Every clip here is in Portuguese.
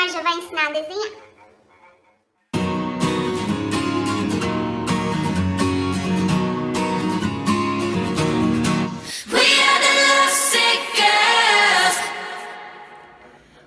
Marjo vai ensinar a desenhar.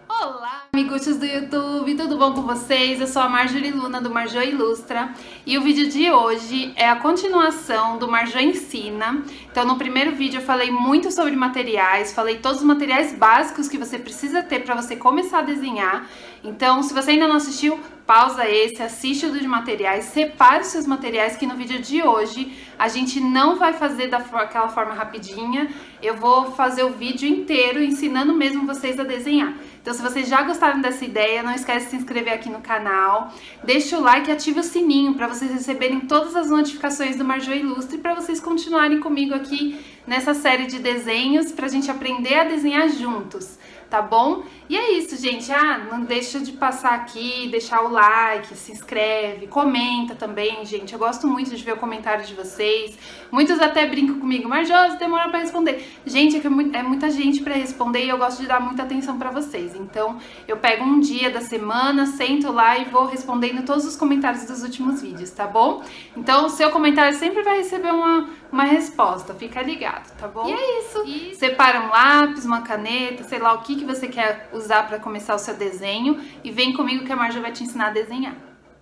Olá, amigos do YouTube, tudo bom com vocês? Eu sou a Marjorie Luna do Marjo Ilustra e o vídeo de hoje é a continuação do Marjo Ensina. Então no primeiro vídeo eu falei muito sobre materiais, falei todos os materiais básicos que você precisa ter para você começar a desenhar. Então se você ainda não assistiu, pausa esse, assiste o dos materiais, separe os seus materiais que no vídeo de hoje a gente não vai fazer daquela forma rapidinha, eu vou fazer o vídeo inteiro ensinando mesmo vocês a desenhar. Então se vocês já gostaram dessa ideia, não esquece de se inscrever aqui no canal, deixa o like e ative o sininho para vocês receberem todas as notificações do Marjo Ilustra e para vocês continuarem comigo aqui nessa série de desenhos pra gente aprender a desenhar juntos. Tá bom? E é isso, gente. Não deixa de passar aqui, deixar o like, se inscreve, comenta também, gente. Eu gosto muito de ver o comentário de vocês. Muitos até brincam comigo, Marjosa, demora pra responder. Gente, é muita gente pra responder e eu gosto de dar muita atenção pra vocês. Então, eu pego um dia da semana, sento lá e vou respondendo todos os comentários dos últimos vídeos, tá bom? Então, o seu comentário sempre vai receber uma resposta, fica ligado, tá bom? E é isso. Separa um lápis, uma caneta, sei lá o que você quer usar para começar o seu desenho e vem comigo que a Marjo vai te ensinar a desenhar.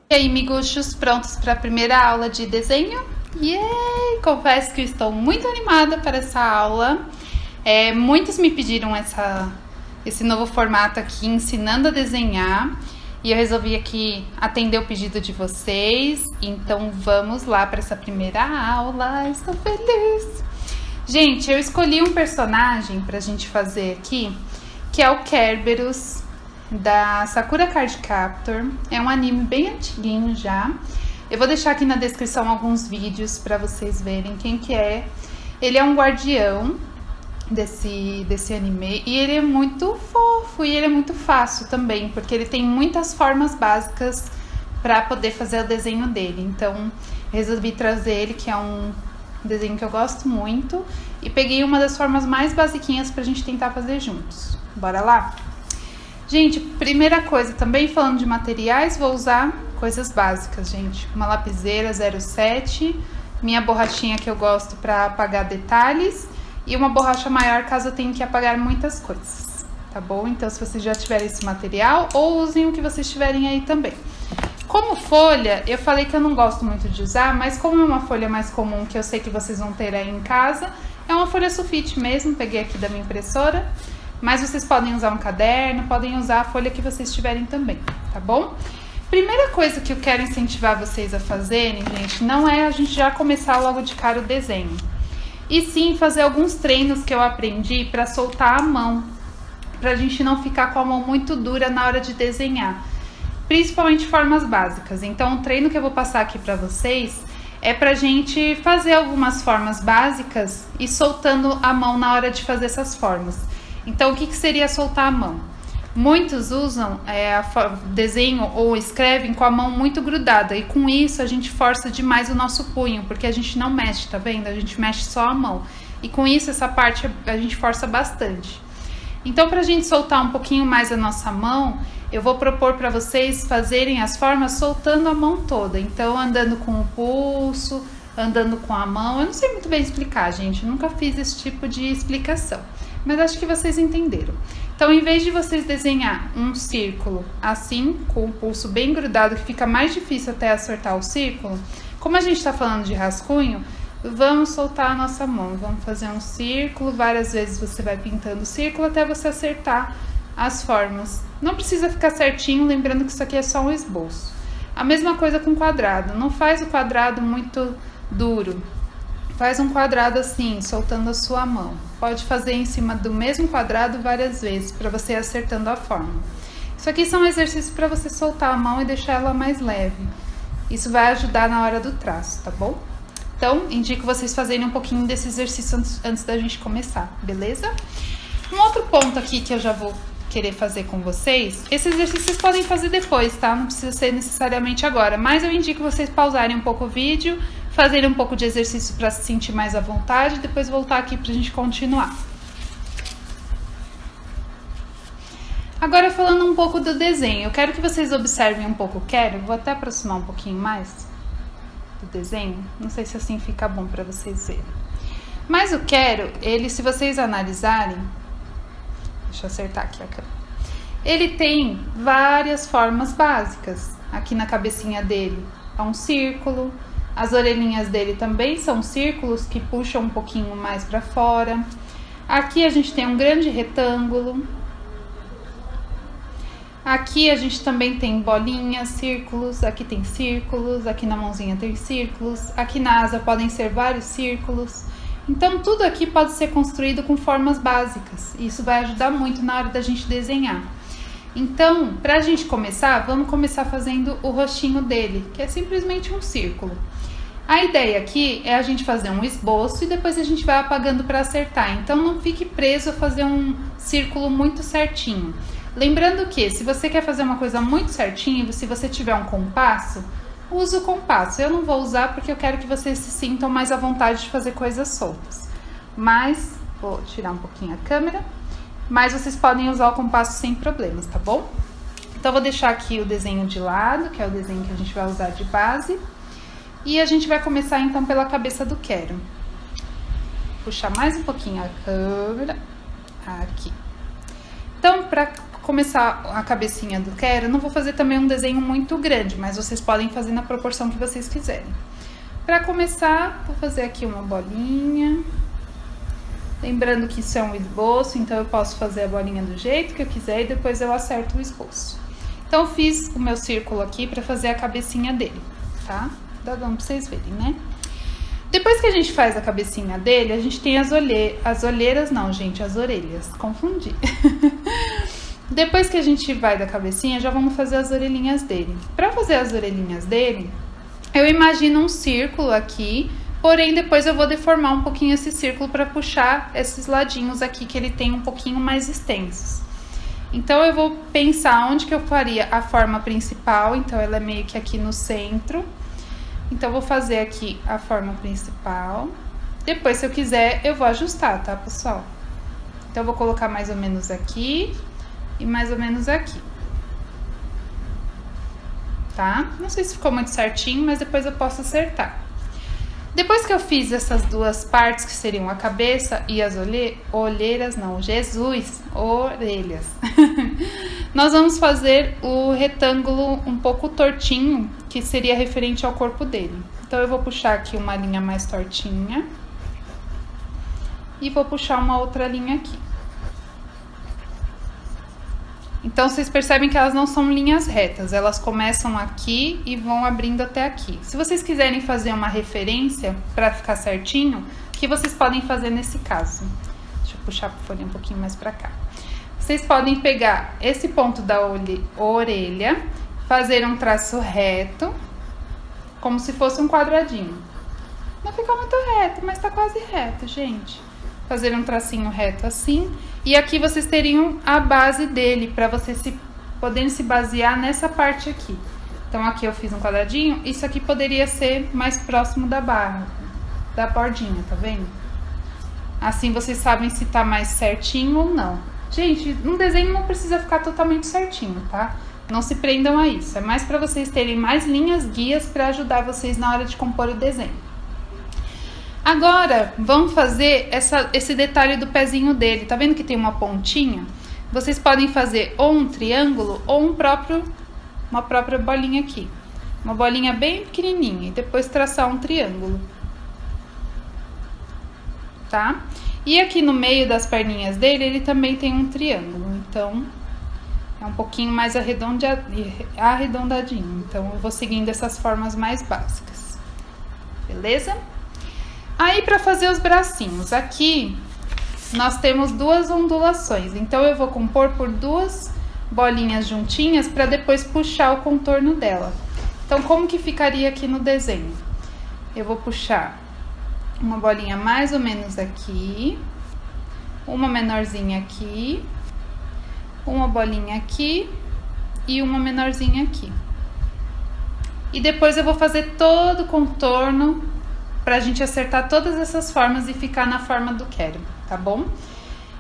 E aí, miguxos, prontos para a primeira aula de desenho? Yay! Confesso que eu estou muito animada para essa aula. Muitos me pediram esse novo formato aqui, ensinando a desenhar. E eu resolvi aqui atender o pedido de vocês. Então vamos lá para essa primeira aula. Estou feliz! Gente, eu escolhi um personagem pra gente fazer aqui, que é o Kerberos, da Sakura Card Captor. É um anime bem antiguinho já. Eu vou deixar aqui na descrição alguns vídeos pra vocês verem quem que é. Ele é um guardião desse anime e ele é muito fofo e ele é muito fácil também, porque ele tem muitas formas básicas pra poder fazer o desenho dele. Então, resolvi trazer ele, que é um desenho que eu gosto muito, e peguei uma das formas mais basiquinhas pra gente tentar fazer juntos. Bora lá? Gente, primeira coisa, também falando de materiais, vou usar coisas básicas, gente. Uma lapiseira 07, minha borrachinha que eu gosto pra apagar detalhes e uma borracha maior caso eu tenha que apagar muitas coisas, tá bom? Então se vocês já tiverem esse material, ou usem o que vocês tiverem aí também. Como folha, eu falei que eu não gosto muito de usar, mas como é uma folha mais comum que eu sei que vocês vão ter aí em casa, é uma folha sulfite mesmo, peguei aqui da minha impressora, mas vocês podem usar um caderno, podem usar a folha que vocês tiverem também, tá bom? Primeira coisa que eu quero incentivar vocês a fazerem, gente, não é a gente já começar logo de cara o desenho, e sim fazer alguns treinos que eu aprendi para soltar a mão, pra gente não ficar com a mão muito dura na hora de desenhar. Principalmente formas básicas. Então, o treino que eu vou passar aqui pra vocês é pra gente fazer algumas formas básicas e soltando a mão na hora de fazer essas formas. Então, o que seria soltar a mão? Muitos usam desenho ou escrevem com a mão muito grudada e com isso a gente força demais o nosso punho, porque a gente não mexe, tá vendo? A gente mexe só a mão. E com isso, essa parte a gente força bastante. Então, pra gente soltar um pouquinho mais a nossa mão, eu vou propor para vocês fazerem as formas soltando a mão toda. Então, andando com o pulso, andando com a mão. Eu não sei muito bem explicar, gente. Nunca fiz esse tipo de explicação. Mas acho que vocês entenderam. Então, em vez de vocês desenhar um círculo assim, com o pulso bem grudado, que fica mais difícil até acertar o círculo, como a gente está falando de rascunho, vamos soltar a nossa mão. Vamos fazer um círculo, várias vezes você vai pintando o círculo até você acertar as formas. Não precisa ficar certinho, lembrando que isso aqui é só um esboço. A mesma coisa com quadrado, não faz o quadrado muito duro. Faz um quadrado assim, soltando a sua mão. Pode fazer em cima do mesmo quadrado várias vezes, para você ir acertando a forma. Isso aqui são exercícios para você soltar a mão e deixar ela mais leve. Isso vai ajudar na hora do traço, tá bom? Então, indico vocês fazerem um pouquinho desse exercício antes da gente começar, beleza? Um outro ponto aqui que eu já vou querer fazer com vocês, esse exercício vocês podem fazer depois, tá? Não precisa ser necessariamente agora, mas eu indico vocês pausarem um pouco o vídeo, fazerem um pouco de exercício para se sentir mais à vontade e depois voltar aqui pra gente continuar. Agora falando um pouco do desenho, eu quero que vocês observem um pouco o quero. Vou até aproximar um pouquinho mais do desenho. Não sei se assim fica bom para vocês verem. Mas o quero, ele, se vocês analisarem, deixa eu acertar aqui a câmera. Ele tem várias formas básicas. Aqui na cabecinha dele é um círculo. As orelhinhas dele também são círculos que puxam um pouquinho mais para fora. Aqui a gente tem um grande retângulo. Aqui a gente também tem bolinhas, círculos, aqui tem círculos, aqui na mãozinha tem círculos, aqui na asa podem ser vários círculos. Então tudo aqui pode ser construído com formas básicas, e isso vai ajudar muito na hora da gente desenhar. Então, pra gente começar, vamos começar fazendo o rostinho dele, que é simplesmente um círculo. A ideia aqui é a gente fazer um esboço e depois a gente vai apagando para acertar, então não fique preso a fazer um círculo muito certinho. Lembrando que, se você quer fazer uma coisa muito certinha, se você tiver um compasso, use o compasso. Eu não vou usar porque eu quero que vocês se sintam mais à vontade de fazer coisas soltas. Mas, vou tirar um pouquinho a câmera, mas vocês podem usar o compasso sem problemas, tá bom? Então, eu vou deixar aqui o desenho de lado, que é o desenho que a gente vai usar de base. E a gente vai começar, então, pela cabeça do quero. Puxar mais um pouquinho a câmera, aqui. Então, para começar a cabecinha do quero, não vou fazer também um desenho muito grande, mas vocês podem fazer na proporção que vocês quiserem. Para começar, vou fazer aqui uma bolinha. Lembrando que isso é um esboço, então eu posso fazer a bolinha do jeito que eu quiser e depois eu acerto o esboço. Então, eu fiz o meu círculo aqui para fazer a cabecinha dele, tá? Dá pra vocês verem, né? Depois que a gente faz a cabecinha dele, a gente tem as olheiras, não, gente, as orelhas, confundi. Depois que a gente vai da cabecinha, já vamos fazer as orelhinhas dele. Para fazer as orelhinhas dele, eu imagino um círculo aqui, porém depois eu vou deformar um pouquinho esse círculo para puxar esses ladinhos aqui que ele tem um pouquinho mais extensos. Então eu vou pensar onde que eu faria a forma principal, então ela é meio que aqui no centro. Então eu vou fazer aqui a forma principal. Depois, se eu quiser, eu vou ajustar, tá, pessoal? Então eu vou colocar mais ou menos aqui e mais ou menos aqui. Tá? Não sei se ficou muito certinho, mas depois eu posso acertar. Depois que eu fiz essas duas partes, que seriam a cabeça e as olheiras, não, Jesus, orelhas. Nós vamos fazer o retângulo um pouco tortinho, que seria referente ao corpo dele. Então, eu vou puxar aqui uma linha mais tortinha. E vou puxar uma outra linha aqui. Então, vocês percebem que elas não são linhas retas, elas começam aqui e vão abrindo até aqui. Se vocês quiserem fazer uma referência para ficar certinho, o que vocês podem fazer nesse caso? Deixa eu puxar a folha um pouquinho mais para cá. Vocês podem pegar esse ponto da orelha, fazer um traço reto, como se fosse um quadradinho. Não ficou muito reto, mas tá quase reto, gente. Fazer um tracinho reto assim. E aqui vocês teriam a base dele, para vocês poderem se basear nessa parte aqui. Então, aqui eu fiz um quadradinho, isso aqui poderia ser mais próximo da barra, da bordinha, tá vendo? Assim vocês sabem se tá mais certinho ou não. Gente, um desenho não precisa ficar totalmente certinho, tá? Não se prendam a isso, é mais para vocês terem mais linhas guias para ajudar vocês na hora de compor o desenho. Agora, vamos fazer esse detalhe do pezinho dele. Tá vendo que tem uma pontinha? Vocês podem fazer ou um triângulo ou uma própria bolinha aqui. Uma bolinha bem pequenininha e depois traçar um triângulo. Tá? E aqui no meio das perninhas dele, ele também tem um triângulo. Então, é um pouquinho mais arredondadinho. Então, eu vou seguindo essas formas mais básicas. Beleza? Aí, para fazer os bracinhos, aqui nós temos duas ondulações. Então, eu vou compor por duas bolinhas juntinhas para depois puxar o contorno dela. Então, como que ficaria aqui no desenho? Eu vou puxar uma bolinha mais ou menos aqui, uma menorzinha aqui, uma bolinha aqui e uma menorzinha aqui. E depois eu vou fazer todo o contorno pra gente acertar todas essas formas e ficar na forma do quero, tá bom?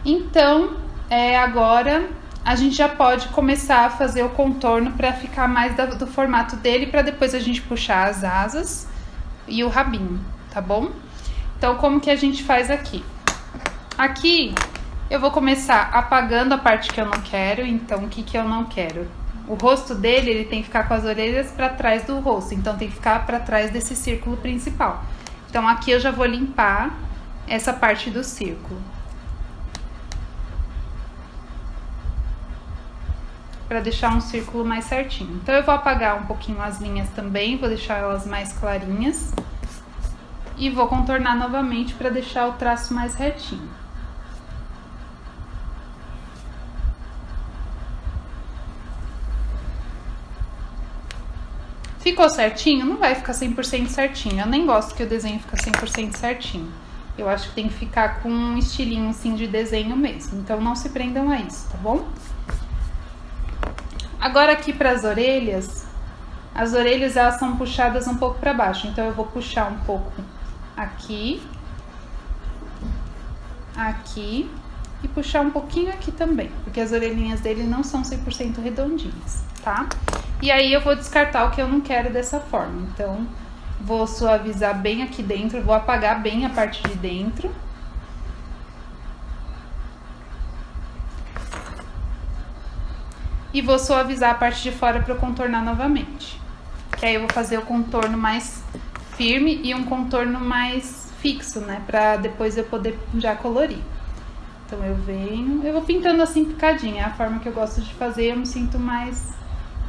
Então, agora a gente já pode começar a fazer o contorno para ficar mais do formato dele, para depois a gente puxar as asas e o rabinho, tá bom? Então, como que a gente faz aqui? Aqui, eu vou começar apagando a parte que eu não quero. Então, o que que eu não quero? O rosto dele, ele tem que ficar com as orelhas para trás do rosto, então tem que ficar para trás desse círculo principal. Então, aqui eu já vou limpar essa parte do círculo, para deixar um círculo mais certinho. Então, eu vou apagar um pouquinho as linhas também, vou deixar elas mais clarinhas. E vou contornar novamente para deixar o traço mais retinho. Ficou certinho? Não vai ficar 100% certinho. Eu nem gosto que o desenho fique 100% certinho. Eu acho que tem que ficar com um estilinho assim de desenho mesmo. Então, não se prendam a isso, tá bom? Agora, aqui para as orelhas elas são puxadas um pouco para baixo. Então, eu vou puxar um pouco aqui, aqui e puxar um pouquinho aqui também, porque as orelhinhas dele não são 100% redondinhas, tá? E aí eu vou descartar o que eu não quero dessa forma. Então, vou suavizar bem aqui dentro, vou apagar bem a parte de dentro. E vou suavizar a parte de fora para contornar novamente. Que aí eu vou fazer o contorno mais firme e um contorno mais fixo, né? Pra depois eu poder já colorir. Então eu vou pintando assim picadinha, é a forma que eu gosto de fazer, eu me sinto mais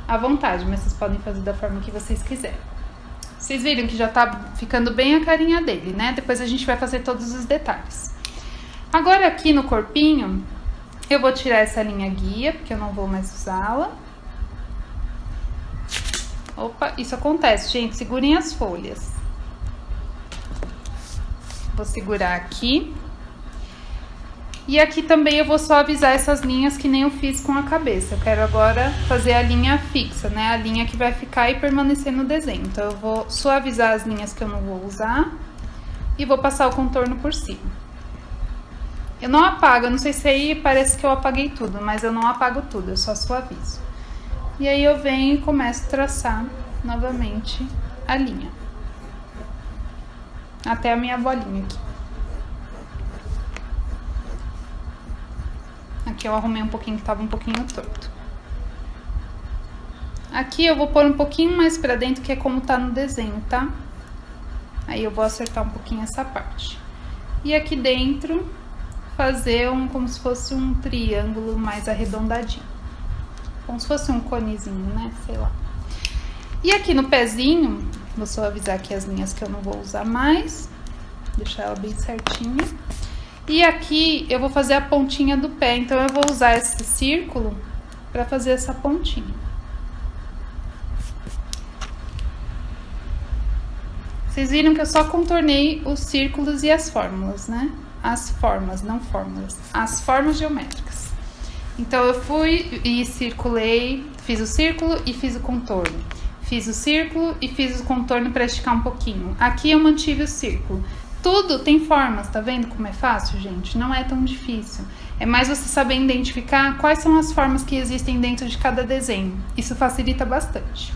à vontade, mas vocês podem fazer da forma que vocês quiserem. Vocês viram que já tá ficando bem a carinha dele, né? Depois a gente vai fazer todos os detalhes. Agora aqui no corpinho, eu vou tirar essa linha guia, porque eu não vou mais usá-la. Opa, isso acontece, gente, segurem as folhas. Vou segurar aqui. E aqui também eu vou suavizar essas linhas que nem eu fiz com a cabeça. Eu quero agora fazer a linha fixa, né? A linha que vai ficar e permanecer no desenho. Então, eu vou suavizar as linhas que eu não vou usar e vou passar o contorno por cima. Eu não apago, eu não sei se aí parece que eu apaguei tudo, mas eu não apago tudo, eu só suavizo. E aí eu venho e começo a traçar novamente a linha. Até a minha bolinha aqui. Aqui eu arrumei um pouquinho que tava um pouquinho torto. Aqui eu vou pôr um pouquinho mais pra dentro, que é como tá no desenho, tá? Aí eu vou acertar um pouquinho essa parte. E aqui dentro, fazer como se fosse um triângulo mais arredondadinho. Como se fosse um conezinho, né? Sei lá. E aqui no pezinho, vou suavizar aqui as linhas que eu não vou usar mais. Deixar ela bem certinha. E aqui eu vou fazer a pontinha do pé, então eu vou usar esse círculo para fazer essa pontinha. Vocês viram que eu só contornei os círculos e as fórmulas, né? As formas, não fórmulas. As formas geométricas. Então, eu fui e circulei, fiz o círculo e fiz o contorno. Fiz o círculo e fiz o contorno para esticar um pouquinho. Aqui eu mantive o círculo. Tudo tem formas, tá vendo como é fácil, gente? Não é tão difícil. É mais você saber identificar quais são as formas que existem dentro de cada desenho. Isso facilita bastante.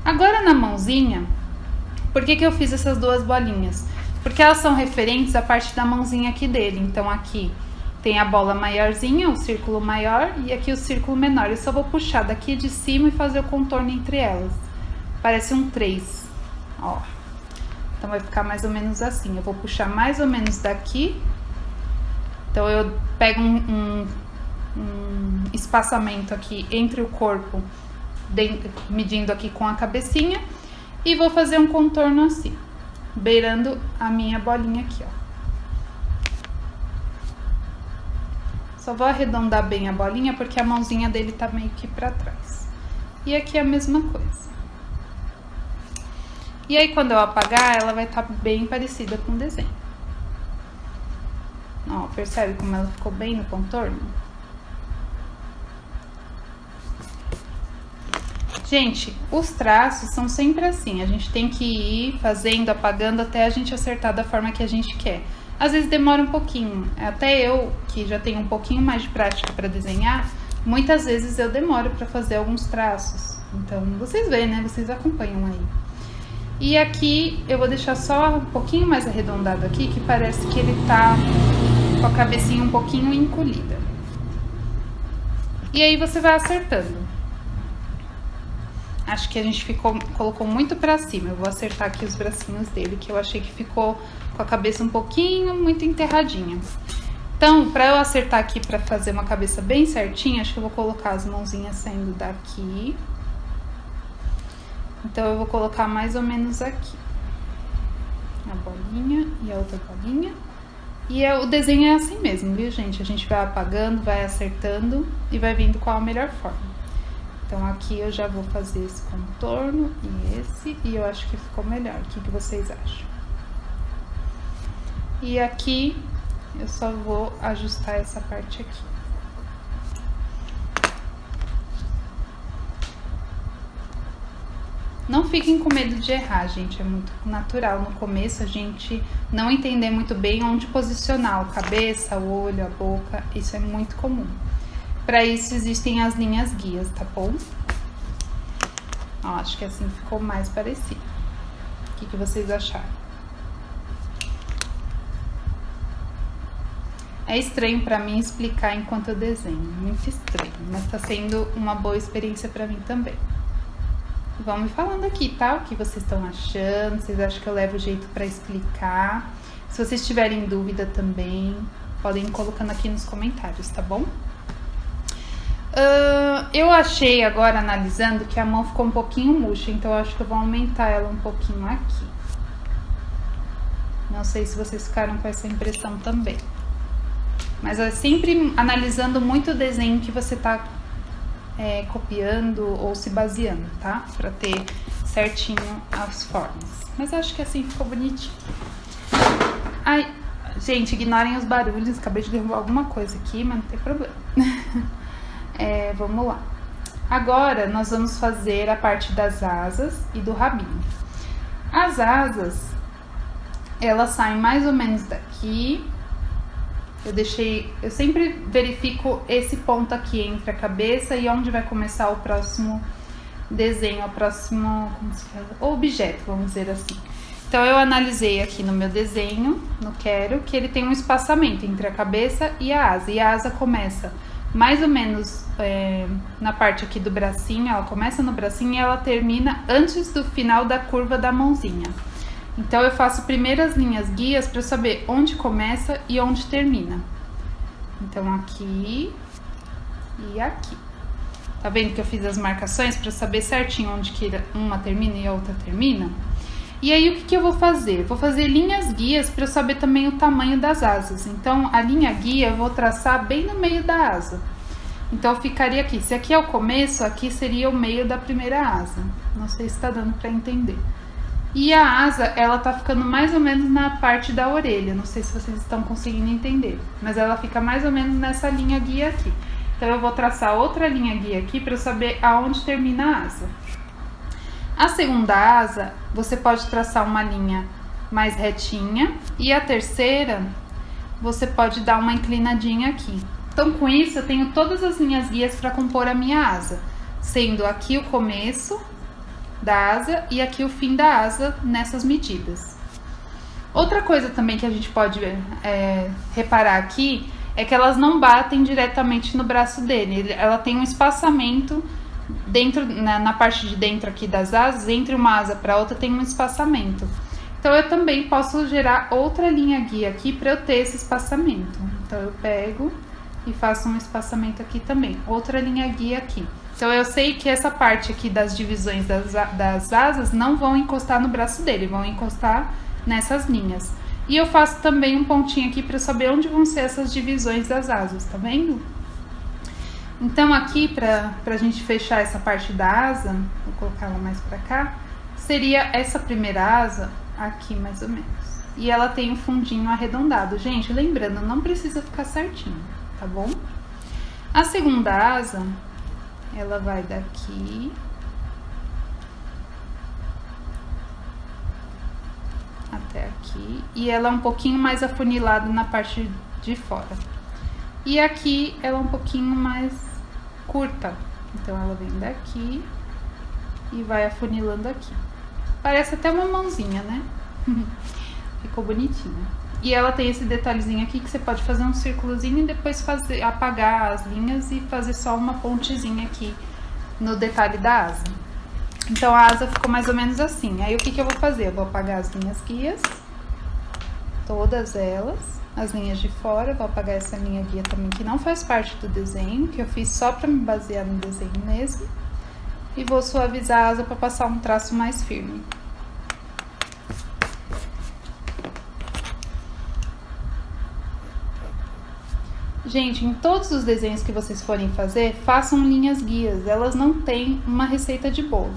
Agora na mãozinha, por que eu fiz essas duas bolinhas? Porque elas são referentes à parte da mãozinha aqui dele. Então aqui tem a bola maiorzinha, o círculo maior, e aqui o círculo menor. Eu só vou puxar daqui de cima e fazer o contorno entre elas. Parece um 3, ó. Então, vai ficar mais ou menos assim. Eu vou puxar mais ou menos daqui. Então, eu pego um espaçamento aqui entre o corpo, medindo aqui com a cabecinha. E vou fazer um contorno assim, beirando a minha bolinha aqui, ó. Só vou arredondar bem a bolinha, porque a mãozinha dele tá meio que pra trás. E aqui a mesma coisa. E aí, quando eu apagar, ela vai estar bem parecida com o desenho. Ó, percebe como ela ficou bem no contorno? Gente, os traços são sempre assim. A gente tem que ir fazendo, apagando, até a gente acertar da forma que a gente quer. Às vezes demora um pouquinho. Até eu, que já tenho um pouquinho mais de prática para desenhar, muitas vezes eu demoro para fazer alguns traços. Então, vocês veem, né? Vocês acompanham aí. E aqui eu vou deixar só um pouquinho mais arredondado aqui, que parece que ele tá com a cabecinha um pouquinho encolhida. E aí você vai acertando. Acho que a gente colocou muito pra cima. Eu vou acertar aqui os bracinhos dele, que eu achei que ficou com a cabeça um pouquinho muito enterradinha. Então, pra eu acertar aqui, pra fazer uma cabeça bem certinha, acho que eu vou colocar as mãozinhas saindo daqui. Então, eu vou colocar mais ou menos aqui. A bolinha e a outra bolinha. E o desenho é assim mesmo, viu, gente? A gente vai apagando, vai acertando e vai vendo qual a melhor forma. Então, aqui eu já vou fazer esse contorno e esse, e eu acho que ficou melhor. O que vocês acham? E aqui, eu só vou ajustar essa parte aqui. Não fiquem com medo de errar, gente, é muito natural no começo a gente não entender muito bem onde posicionar a cabeça, o olho, a boca, isso é muito comum. Para isso existem as linhas guias, tá bom? Ó, acho que assim ficou mais parecido. O que vocês acharam? É estranho pra mim explicar enquanto eu desenho, muito estranho, mas tá sendo uma boa experiência pra mim também. Vão me falando aqui, tá? O que vocês estão achando, vocês acham que eu levo jeito pra explicar? Se vocês tiverem dúvida também, podem ir colocando aqui nos comentários, tá bom? Eu achei agora, analisando, que a mão ficou um pouquinho murcha, então eu acho que eu vou aumentar ela um pouquinho aqui. Não sei se vocês ficaram com essa impressão também. Mas é sempre analisando muito o desenho que você tá copiando ou se baseando, tá? Pra ter certinho as formas. Mas acho que assim ficou bonitinho. Ai, gente, ignorem os barulhos. Acabei de derrubar alguma coisa aqui, mas não tem problema. Vamos lá. Agora, nós vamos fazer a parte das asas e do rabinho. As asas, elas saem mais ou menos daqui. Eu sempre verifico esse ponto aqui entre a cabeça e onde vai começar o próximo desenho, o próximo, como se fala? O objeto, vamos dizer assim. Então, eu analisei aqui no meu desenho, no Quero, que ele tem um espaçamento entre a cabeça e a asa. E a asa começa mais ou menos na parte aqui do bracinho, ela começa no bracinho e ela termina antes do final da curva da mãozinha. Então, eu faço primeiro as linhas guias para saber onde começa e onde termina. Então, aqui e aqui. Tá vendo que eu fiz as marcações para saber certinho onde que uma termina e a outra termina? E aí, o que eu vou fazer? Vou fazer linhas guias para eu saber também o tamanho das asas. Então, a linha guia eu vou traçar bem no meio da asa. Então, ficaria aqui. Se aqui é o começo, aqui seria o meio da primeira asa. Não sei se tá dando para entender. E a asa, ela tá ficando mais ou menos na parte da orelha. Não sei se vocês estão conseguindo entender. Mas ela fica mais ou menos nessa linha guia aqui. Então, eu vou traçar outra linha guia aqui para eu saber aonde termina a asa. A segunda asa, você pode traçar uma linha mais retinha. E a terceira, você pode dar uma inclinadinha aqui. Então, com isso, eu tenho todas as linhas guias para compor a minha asa. Sendo aqui o começo da asa e aqui o fim da asa nessas medidas. Outra coisa também que a gente pode reparar aqui é que elas não batem diretamente no braço dele. Ela tem um espaçamento dentro, na parte de dentro aqui das asas, entre uma asa para outra tem um espaçamento. Então, eu também posso gerar outra linha guia aqui para eu ter esse espaçamento. Então, eu pego e faço um espaçamento aqui também, outra linha guia aqui. Então, eu sei que essa parte aqui das divisões das asas não vão encostar no braço dele, vão encostar nessas linhas. E eu faço também um pontinho aqui para saber onde vão ser essas divisões das asas, tá vendo? Então, aqui, pra gente fechar essa parte da asa, vou colocar ela mais pra cá, seria essa primeira asa aqui, mais ou menos. E ela tem um fundinho arredondado. Gente, lembrando, não precisa ficar certinho, tá bom? A segunda asa, ela vai daqui até aqui. E ela é um pouquinho mais afunilada na parte de fora. E aqui, ela é um pouquinho mais curta. Então ela vem daqui e vai afunilando aqui. Parece até uma mãozinha, né? Ficou bonitinha. E ela tem esse detalhezinho aqui que você pode fazer um círculozinho e depois apagar as linhas e fazer só uma pontezinha aqui no detalhe da asa. Então a asa ficou mais ou menos assim. Aí o que eu vou fazer? Eu vou apagar as linhas guias, todas elas, as linhas de fora. Vou apagar essa linha guia também que não faz parte do desenho, que eu fiz só pra me basear no desenho mesmo. E vou suavizar a asa para passar um traço mais firme. Gente, em todos os desenhos que vocês forem fazer, façam linhas guias. Elas não têm uma receita de bolo.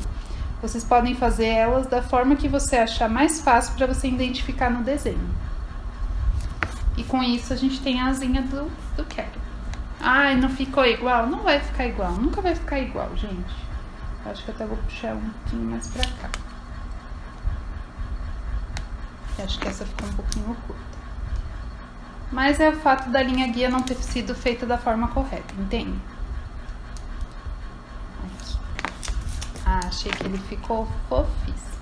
Vocês podem fazer elas da forma que você achar mais fácil para você identificar no desenho. E com isso a gente tem a asinha do quero. Ai, não ficou igual? Não vai ficar igual. Nunca vai ficar igual, gente. Acho que eu até vou puxar um pouquinho mais pra cá. Acho que essa ficou um pouquinho curta. Mas é o fato da linha guia não ter sido feita da forma correta, entende? Aqui. Ah, achei que ele ficou fofíssimo.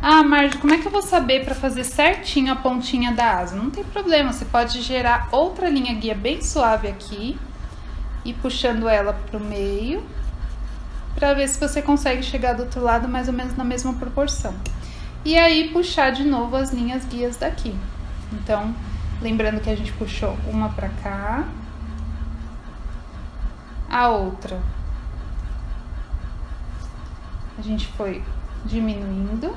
Ah, Marge, como é que eu vou saber para fazer certinho a pontinha da asa? Não tem problema, você pode gerar outra linha guia bem suave aqui e puxando ela pro meio, para ver se você consegue chegar do outro lado mais ou menos na mesma proporção. E aí puxar de novo as linhas guias daqui. Então, lembrando que a gente puxou uma pra cá, a outra a gente foi diminuindo,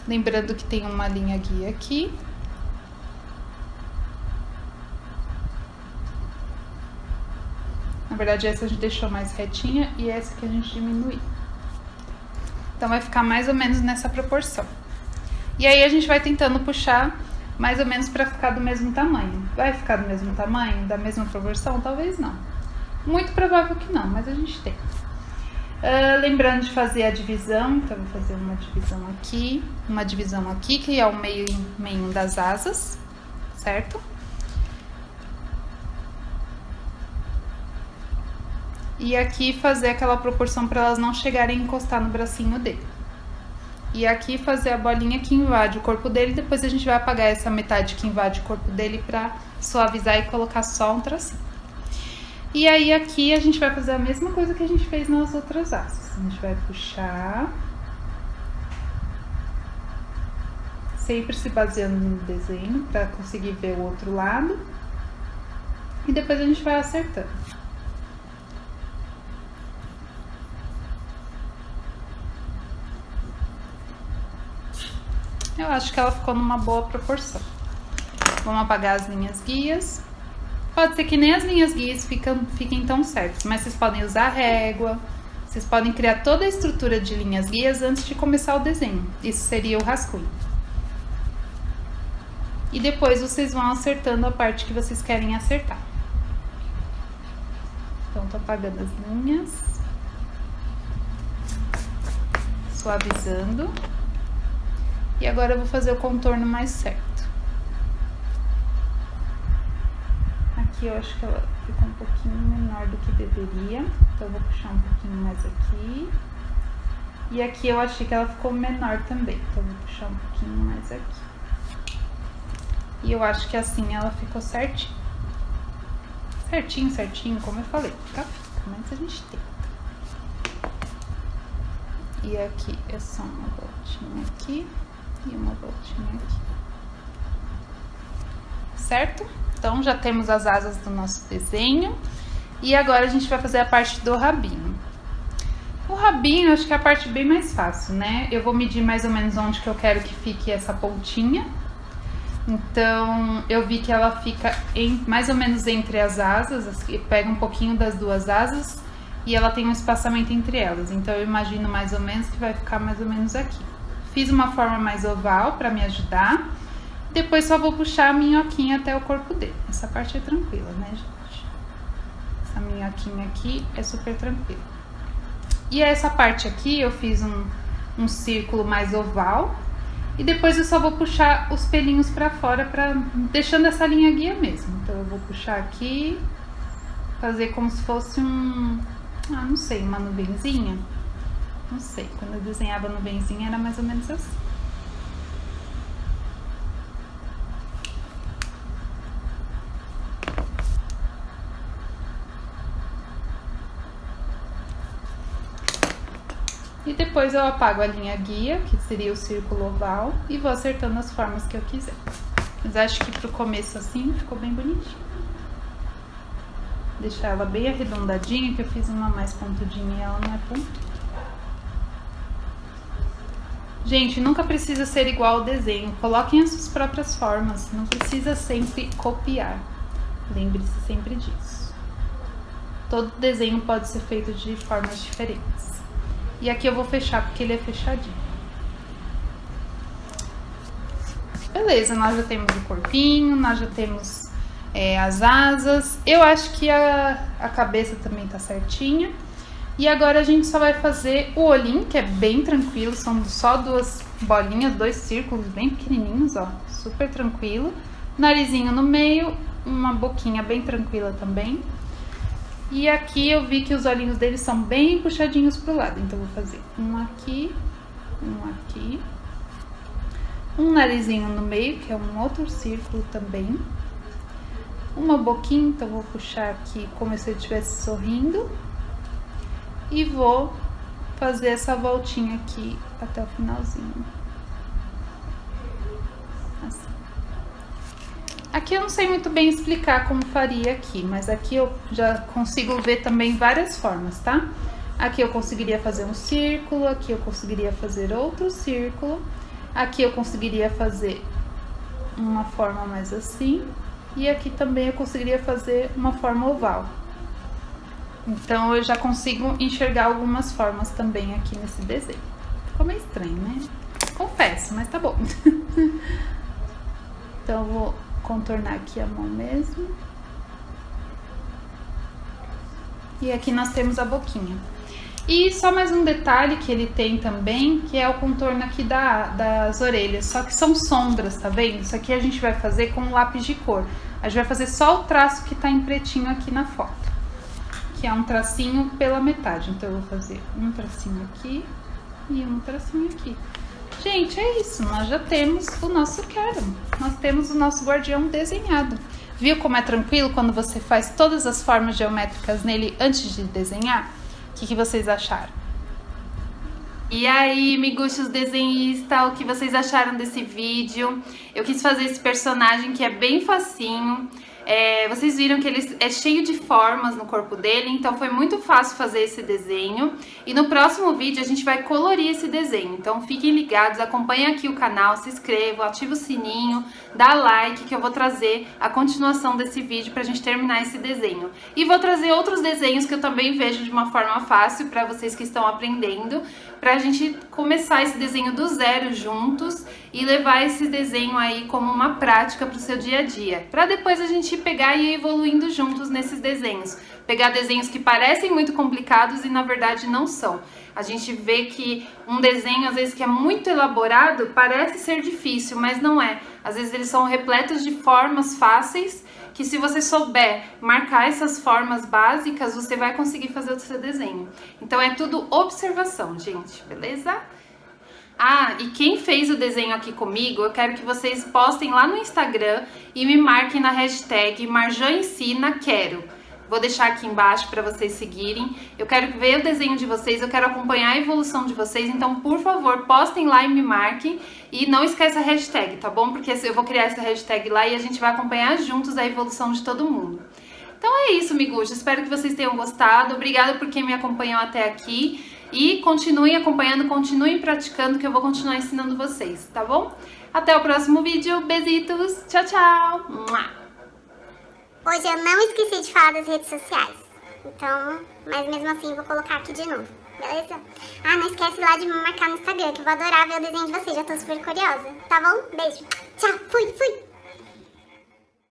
lembrando que tem uma linha guia aqui. Na verdade, essa a gente deixou mais retinha e essa que a gente diminuiu. Então, vai ficar mais ou menos nessa proporção. E aí, a gente vai tentando puxar mais ou menos para ficar do mesmo tamanho. Vai ficar do mesmo tamanho, da mesma proporção? Talvez não. Muito provável que não, mas a gente tenta. Lembrando de fazer a divisão, então eu vou fazer uma divisão aqui, que é o meio das asas, certo? E aqui fazer aquela proporção para elas não chegarem a encostar no bracinho dele. E aqui fazer a bolinha que invade o corpo dele, depois a gente vai apagar essa metade que invade o corpo dele pra suavizar e colocar só um tracinho. E aí aqui a gente vai fazer a mesma coisa que a gente fez nas outras asas. A gente vai puxar, sempre se baseando no desenho pra conseguir ver o outro lado. E depois a gente vai acertando. Eu acho que ela ficou numa boa proporção. Vamos apagar as linhas guias. Pode ser que nem as linhas guias fiquem tão certas, mas vocês podem usar régua. Vocês podem criar toda a estrutura de linhas guias antes de começar o desenho. Isso seria o rascunho. E depois vocês vão acertando a parte que vocês querem acertar. Então, tô apagando as linhas. Suavizando. E agora eu vou fazer o contorno mais certo. Aqui eu acho que ela ficou um pouquinho menor do que deveria. Então eu vou puxar um pouquinho mais aqui. E aqui eu achei que ela ficou menor também. Então eu vou puxar um pouquinho mais aqui. E eu acho que assim ela ficou certinho. Certinho, como eu falei. Fica, mas a gente tenta. E aqui é só uma voltinha aqui. E uma voltinha aqui. Certo? Então, já temos as asas do nosso desenho. E agora a gente vai fazer a parte do rabinho. O rabinho, acho que é a parte bem mais fácil, né? Eu vou medir mais ou menos onde que eu quero que fique essa pontinha. Então, eu vi que ela fica mais ou menos entre as asas. Pega um pouquinho das duas asas e ela tem um espaçamento entre elas. Então, eu imagino mais ou menos que vai ficar mais ou menos aqui. Fiz uma forma mais oval para me ajudar. Depois só vou puxar a minhoquinha até o corpo dele. Essa parte é tranquila, né, gente? Essa minhoquinha aqui é super tranquila. E essa parte aqui eu fiz um círculo mais oval. E depois eu só vou puxar os pelinhos para fora, deixando essa linha guia mesmo. Então eu vou puxar aqui fazer como se fosse um... Ah, não sei, uma nuvenzinha. Não sei, quando eu desenhava nuvenzinha era mais ou menos assim. E depois eu apago a linha guia, que seria o círculo oval, e vou acertando as formas que eu quiser. Mas acho que pro começo assim ficou bem bonitinho. Deixar ela bem arredondadinha, que eu fiz uma mais pontudinha e ela não é pontuda. Gente, nunca precisa ser igual ao desenho. Coloquem as suas próprias formas, não precisa sempre copiar. Lembre-se sempre disso. Todo desenho pode ser feito de formas diferentes. E aqui eu vou fechar porque ele é fechadinho. Beleza, nós já temos o corpinho, nós já temos as asas. Eu acho que a cabeça também tá certinha. E agora a gente só vai fazer o olhinho, que é bem tranquilo. São só duas bolinhas, dois círculos bem pequenininhos, ó. Super tranquilo. Narizinho no meio, uma boquinha bem tranquila também. E aqui eu vi que os olhinhos deles são bem puxadinhos pro lado. Então eu vou fazer um aqui, um narizinho no meio, que é um outro círculo também. Uma boquinha, então eu vou puxar aqui como se eu estivesse sorrindo. E vou fazer essa voltinha aqui até o finalzinho. Assim. Aqui eu não sei muito bem explicar como faria aqui, mas aqui eu já consigo ver também várias formas, tá? Aqui eu conseguiria fazer um círculo, aqui eu conseguiria fazer outro círculo, aqui eu conseguiria fazer uma forma mais assim, e aqui também eu conseguiria fazer uma forma oval. Então eu já consigo enxergar algumas formas também aqui nesse desenho. Ficou meio estranho, né? Confesso, mas tá bom. Então eu vou contornar aqui a mão mesmo. E aqui nós temos a boquinha. E só mais um detalhe que ele tem também, que é o contorno aqui das orelhas. Só que são sombras, tá vendo? Isso aqui a gente vai fazer com um lápis de cor. A gente vai fazer só o traço que tá em pretinho aqui na foto, que é um tracinho pela metade. Então eu vou fazer um tracinho aqui e um tracinho aqui. Gente, é isso, nós já temos o nosso Caron. Nós temos o nosso guardião desenhado. Viu como é tranquilo quando você faz todas as formas geométricas nele antes de desenhar? O que vocês acharam? E aí, miguxos desenhista, o que vocês acharam desse vídeo? Eu quis fazer esse personagem que é bem facinho. Vocês viram que ele é cheio de formas no corpo dele, então foi muito fácil fazer esse desenho. E no próximo vídeo a gente vai colorir esse desenho, então fiquem ligados, acompanhem aqui o canal, se inscrevam, ativa o sininho, dá like que eu vou trazer a continuação desse vídeo pra gente terminar esse desenho. E vou trazer outros desenhos que eu também vejo de uma forma fácil pra vocês que estão aprendendo, pra gente começar esse desenho do zero juntos e levar esse desenho aí como uma prática pro seu dia a dia, pra depois a gente pegar e ir evoluindo juntos nesses desenhos. Pegar desenhos que parecem muito complicados e na verdade não são. A gente vê que um desenho, às vezes, que é muito elaborado, parece ser difícil, mas não é. Às vezes eles são repletos de formas fáceis, que se você souber marcar essas formas básicas, você vai conseguir fazer o seu desenho. Então é tudo observação, gente, beleza? Ah, e quem fez o desenho aqui comigo, eu quero que vocês postem lá no Instagram e me marquem na hashtag MarjãoEnsinaQuero. Vou deixar aqui embaixo para vocês seguirem. Eu quero ver o desenho de vocês, eu quero acompanhar a evolução de vocês, então, por favor, postem lá e me marquem. E não esqueça a hashtag, tá bom? Porque eu vou criar essa hashtag lá e a gente vai acompanhar juntos a evolução de todo mundo. Então é isso, miguxos. Espero que vocês tenham gostado. Obrigada por quem me acompanhou até aqui. E continuem acompanhando, continuem praticando, que eu vou continuar ensinando vocês, tá bom? Até o próximo vídeo. Besitos. Tchau, tchau. Hoje eu não esqueci de falar das redes sociais. Então, mas mesmo assim vou colocar aqui de novo, beleza? Ah, não esquece lá de me marcar no Instagram, que eu vou adorar ver o desenho de vocês. Já tô super curiosa. Tá bom? Beijo. Tchau. Fui.